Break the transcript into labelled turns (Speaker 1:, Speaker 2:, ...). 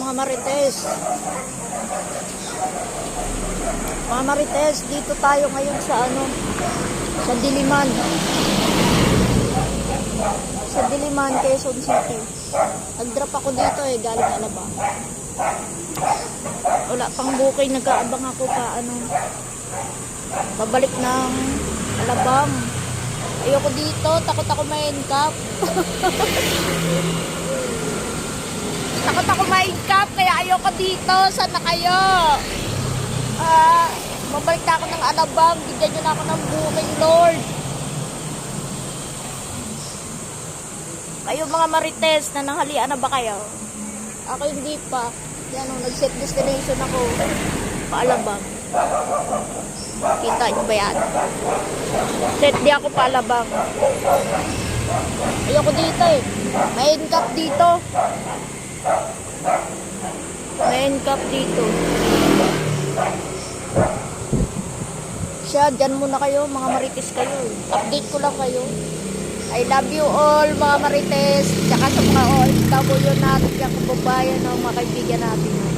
Speaker 1: mga marites. Mga marites, dito tayo ngayon sa sa Diliman. Sa Diliman, Quezon City. Nag-drop ako dito galing Alabang. Wala pang booking, nag-aabang ako pa babalik ng Alabang. Ayoko dito, takot ako ma-handcuff. Takot ako ma-handcuff, kaya ayoko dito. Saan na kayo? Mabalik na ako ng Alabang. Bigyan nyo na ako ng booking, Lord. Kayo mga marites, nananghalian na ba kayo? Ako hindi pa. Yan nag-set destination ako. Paalabang. Kita nyo ba yan? Set di ako Paalabang. Ayoko dito May handcuff dito. May handcuff dito. Siya, dyan muna kayo, mga marites kayo. Update ko lang kayo. I love you all, mga marites. Tsaka sa mga OFW natin, yung kababayan, mga kaibigan natin.